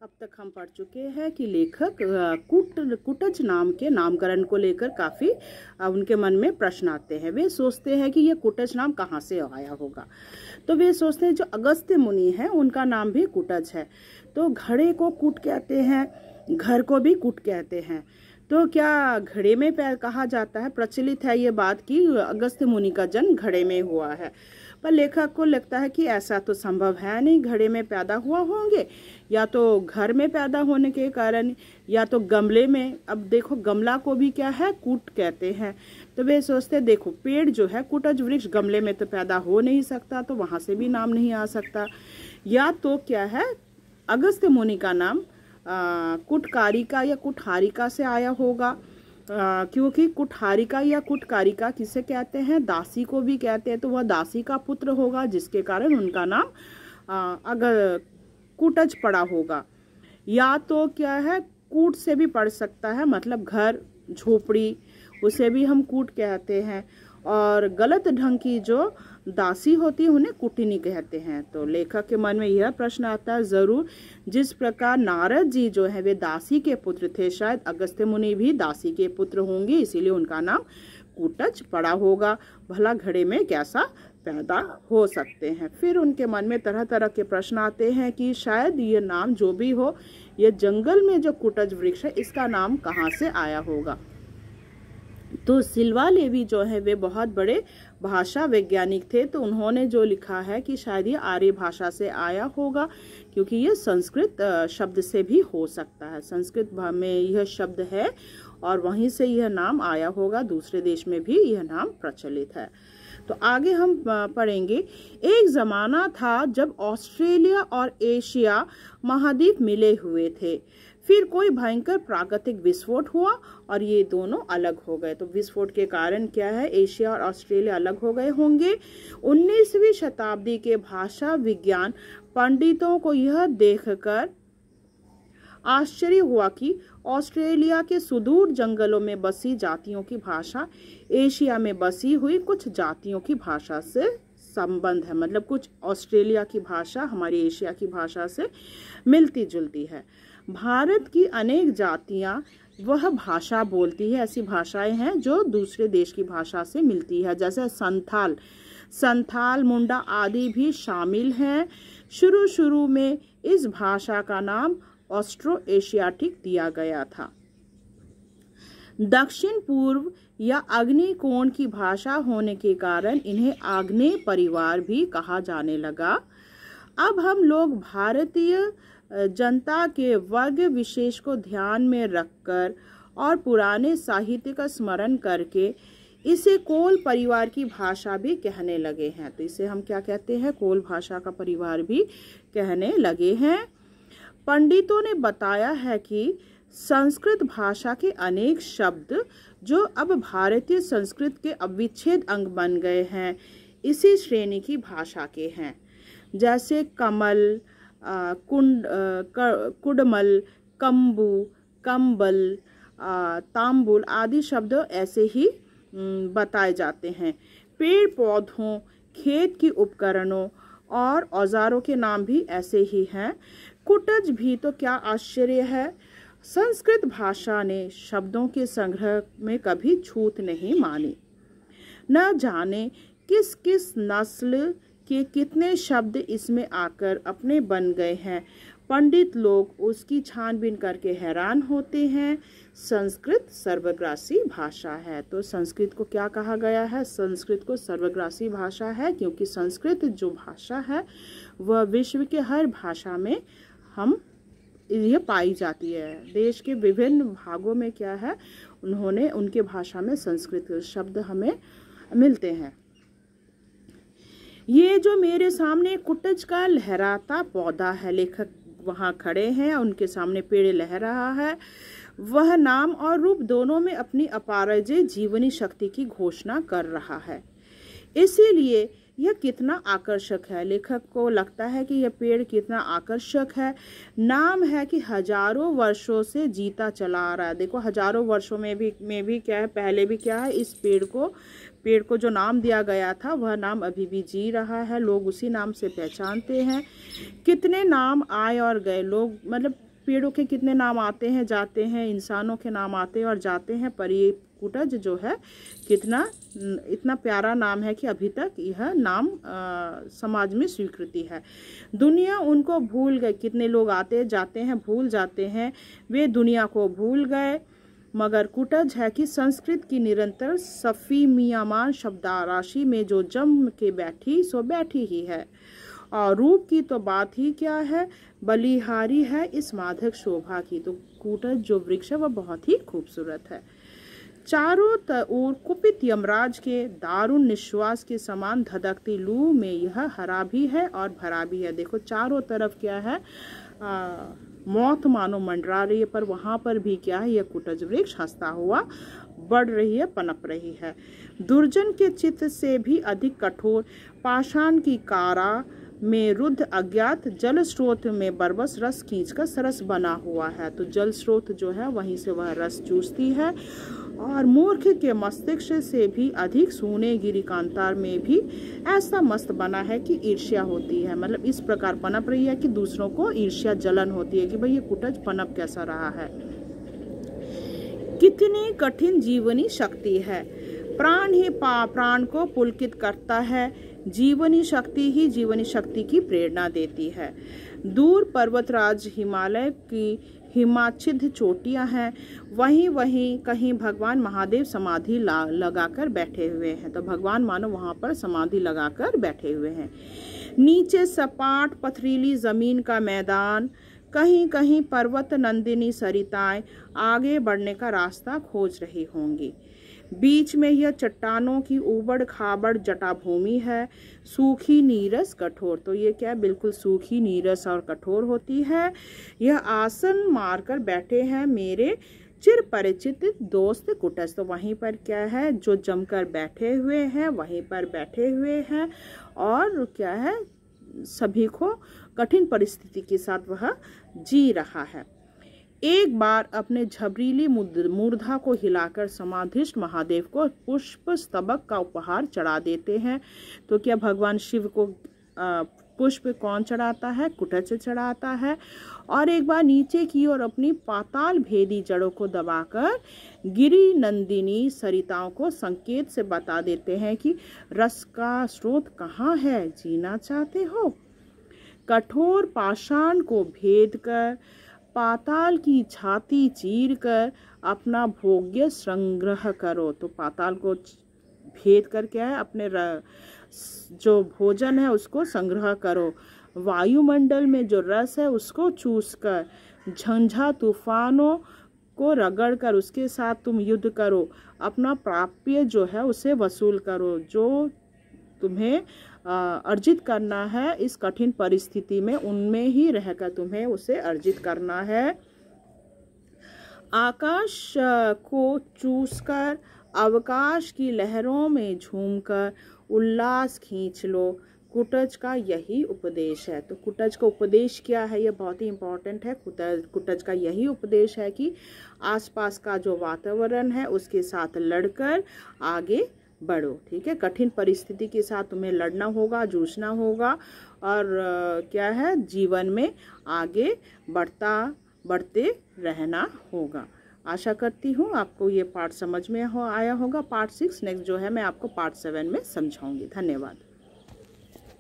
अब तक हम पढ़ चुके हैं कि लेखक कुटज नाम के नामकरण को लेकर काफ़ी उनके मन में प्रश्न आते हैं। वे सोचते हैं कि यह कुटज नाम कहाँ से आया होगा। तो वे सोचते हैं जो अगस्त्य मुनि हैं उनका नाम भी कुटज है। तो घड़े को कुट कहते हैं, घर को भी कुट कहते हैं। तो क्या घड़े में कहा जाता है? प्रचलित है ये बात कि अगस्त्य मुनि का जन्म घड़े में हुआ है, पर लेखक को लगता है कि ऐसा तो संभव है नहीं। घड़े में पैदा हुआ होंगे या तो घर में पैदा होने के कारण, या तो गमले में। अब देखो गमला को भी क्या है, कूट कहते हैं। तो वे सोचते देखो पेड़ जो है कुटज वृक्ष गमले में तो पैदा हो नहीं सकता, तो वहां से भी नाम नहीं आ सकता। या तो क्या है, अगस्त्य मुनि का नाम कुटकारिका या कुठारिका से आया होगा, क्योंकि कुठारिका या कुटकारिका किसे कहते हैं? दासी को भी कहते हैं। तो वह दासी का पुत्र होगा जिसके कारण उनका नाम अगर कुटज पड़ा होगा। या तो क्या है, कूट से भी पड़ सकता है, मतलब घर झोपड़ी, उसे भी हम कूट कहते हैं। और गलत ढंग की जो दासी होती है उन्हें कुटिनी कहते हैं। तो लेखक के मन में यह प्रश्न आता है, जरूर जिस प्रकार नारद जी जो है वे दासी के पुत्र थे, शायद अगस्त्य मुनि भी दासी के पुत्र होंगे, इसीलिए उनका नाम कुटज पड़ा होगा। भला घड़े में कैसा पैदा हो सकते हैं? फिर उनके मन में तरह तरह के प्रश्न आते हैं कि शायद ये नाम जो भी हो, ये जंगल में जो कुटज वृक्ष है इसका नाम कहाँ से आया होगा। तो सिल्वा लेवी जो है वे बहुत बड़े भाषा वैज्ञानिक थे। तो उन्होंने जो लिखा है कि शायद ये आर्य भाषा से आया होगा, क्योंकि ये संस्कृत शब्द से भी हो सकता है। संस्कृत में यह शब्द है और वहीं से यह नाम आया होगा। दूसरे देश में भी यह नाम प्रचलित है। तो आगे हम पढ़ेंगे, एक जमाना था जब ऑस्ट्रेलिया और एशिया महाद्वीप मिले हुए थे। फिर कोई भयंकर प्राकृतिक विस्फोट हुआ और ये दोनों अलग हो गए। तो विस्फोट के कारण क्या है, एशिया और ऑस्ट्रेलिया अलग हो गए होंगे। 19वीं शताब्दी के भाषा विज्ञान पंडितों को यह देखकर आश्चर्य हुआ कि ऑस्ट्रेलिया के सुदूर जंगलों में बसी जातियों की भाषा एशिया में बसी हुई कुछ जातियों की भाषा से संबंध है। मतलब कुछ ऑस्ट्रेलिया की भाषा हमारी एशिया की भाषा से मिलती जुलती है। भारत की अनेक जातियां वह भाषा बोलती है। ऐसी भाषाएं हैं जो दूसरे देश की भाषा से मिलती है, जैसे संथाल, मुंडा आदि भी शामिल हैं। शुरू में इस भाषा का नाम ऑस्ट्रो एशियाटिक दिया गया था। दक्षिण पूर्व या अग्नि कोण की भाषा होने के कारण इन्हें आग्नेय परिवार भी कहा जाने लगा। अब हम लोग भारतीय जनता के वर्ग विशेष को ध्यान में रखकर और पुराने साहित्य का स्मरण करके इसे कोल परिवार की भाषा भी कहने लगे हैं। तो इसे हम क्या कहते हैं? कोल भाषा का परिवार भी कहने लगे हैं। पंडितों ने बताया है कि संस्कृत भाषा के अनेक शब्द जो अब भारतीय संस्कृत के अविच्छेद अंग बन गए हैं, इसी श्रेणी की भाषा के हैं। जैसे कमल, कुडमल, कम्बू, कंबल, तांबुल आदि शब्द ऐसे ही बताए जाते हैं। पेड़ पौधों, खेत की उपकरणों और औजारों के नाम भी ऐसे ही हैं। कुटज भी तो क्या आश्चर्य है। संस्कृत भाषा ने शब्दों के संग्रह में कभी छूत नहीं मानी। न जाने किस किस नस्ल के कितने शब्द इसमें आकर अपने बन गए हैं। पंडित लोग उसकी छानबीन करके हैरान होते हैं। संस्कृत सर्वग्रासी भाषा है। तो संस्कृत को क्या कहा गया है? संस्कृत को सर्वग्रासी भाषा है, क्योंकि संस्कृत जो भाषा है वह विश्व के हर भाषा में यह पाई जाती है। देश के विभिन्न भागों में क्या है, उन्होंने उनके भाषा में संस्कृत शब्द हमें मिलते हैं। ये जो मेरे सामने कुटज का लहराता पौधा है, लेखक वहाँ खड़े हैं, उनके सामने पेड़ लहरा रहा है। वह नाम और रूप दोनों में अपनी अपारजय जीवनी शक्ति की घोषणा कर रहा है। इसीलिए यह कितना आकर्षक है। लेखक को लगता है कि यह पेड़ कितना आकर्षक है। नाम है कि हजारों वर्षों से जीता चला आ रहा है। देखो हजारों वर्षों में भी क्या है, पहले भी क्या है, इस पेड़ को जो नाम दिया गया था वह नाम अभी भी जी रहा है। लोग उसी नाम से पहचानते हैं। कितने नाम आए और गए, लोग मतलब पेड़ों के कितने नाम आते हैं जाते हैं, इंसानों के नाम आते हैं और जाते हैं, पर ये कुटज जो है इतना प्यारा नाम है कि अभी तक यह नाम समाज में स्वीकृति है। दुनिया उनको भूल गए। कितने लोग आते जाते हैं, भूल जाते हैं, वे दुनिया को भूल गए। मगर कुटज है कि संस्कृत की निरंतर सफ़ी मियामान शब्दाराशि में जो जम के बैठी सो बैठी ही है। और रूप की तो बात ही क्या है, बलिहारी है इस मादक शोभा की। तो कुटज जो वृक्ष है वह बहुत ही खूबसूरत है। चारों ओर कुपित यमराज के दारुण निश्वास के समान धधकती लू में यह हरा भी है और भरा भी है। देखो चारों तरफ क्या है, मौत मानो मंडरा रही है, पर वहाँ पर भी क्या है, यह कुटज वृक्ष हंसता हुआ बढ़ रही है, पनप रही है। दुर्जन के चित्त से भी अधिक कठोर पाषाण की कारा में रुद्ध अज्ञात जल स्रोत में बरबस रस खींचकर सरस बना हुआ है। तो जल स्रोत जो है वहीं से वह रस चूसती है। और मूर्ख के मस्तिष्क से भी अधिक सूने गिरी कांतार में भी ऐसा मस्त बना है कि ईर्ष्या होती है। मतलब इस प्रकार पनप रही है कि दूसरों को ईर्ष्या जलन होती है कि भाई ये कुटज पनप कैसा रहा है। कितनी कठिन जीवनी शक्ति है। प्राण ही प्राण को पुलकित करता है। जीवनी शक्ति ही जीवनी शक्ति की प्रेरणा देती है। दूर पर्वतराज हिमालय की हिमाच्छिद चोटियां हैं, वहीं कहीं भगवान महादेव समाधि लगाकर बैठे हुए हैं। तो भगवान मानो वहां पर समाधि लगाकर बैठे हुए हैं। नीचे सपाट पथरीली जमीन का मैदान, कहीं कहीं पर्वत नंदिनी सरिताएं आगे बढ़ने का रास्ता खोज रही होंगी। बीच में यह चट्टानों की उबड़ खाबड़ जटाभूमि है, सूखी नीरस कठोर। तो ये क्या, बिल्कुल सूखी नीरस और कठोर होती है। यह आसन मारकर बैठे हैं मेरे चिर परिचित दोस्त कुटज। तो वहीं पर क्या है, जो जमकर बैठे हुए हैं वहीं पर बैठे हुए हैं और क्या है, सभी को कठिन परिस्थिति के साथ वह जी रहा है। एक बार अपने झबरीली मूर्धा को हिलाकर समाधिष्ठ महादेव को पुष्प स्तबक का उपहार चढ़ा देते हैं। तो क्या भगवान शिव को पुष्प कौन चढ़ाता है, कुटज चढ़ाता है। और एक बार नीचे की ओर अपनी पाताल भेदी जड़ों को दबाकर गिरी नंदिनी सरिताओं को संकेत से बता देते हैं कि रस का स्रोत कहाँ है, जीना चाहते हो। कठोर पाषाण को भेद कर पाताल की छाती चीर कर अपना भोग्य संग्रह करो। तो पाताल को भेद कर क्या है, अपने जो भोजन है उसको संग्रह करो। वायुमंडल में जो रस है उसको चूस कर झंझा तूफानों को रगड़ कर उसके साथ तुम युद्ध करो। अपना प्राप्य जो है उसे वसूल करो। जो तुम्हें अर्जित करना है इस कठिन परिस्थिति में, उनमें ही रहकर तुम्हें उसे अर्जित करना है। आकाश को चूसकर अवकाश की लहरों में झूमकर उल्लास खींच लो। कुटज का यही उपदेश है। तो कुटज का उपदेश क्या है, यह बहुत ही इम्पोर्टेंट है। कुटज का यही उपदेश है कि आसपास का जो वातावरण है उसके साथ लड़कर आगे बढ़ो। ठीक है, कठिन परिस्थिति के साथ तुम्हें लड़ना होगा, जूझना होगा और क्या है, जीवन में आगे बढ़ते रहना होगा। आशा करती हूँ आपको ये पार्ट समझ में आया होगा। पार्ट 6 नेक्स्ट जो है मैं आपको पार्ट 7 में समझाऊंगी। धन्यवाद।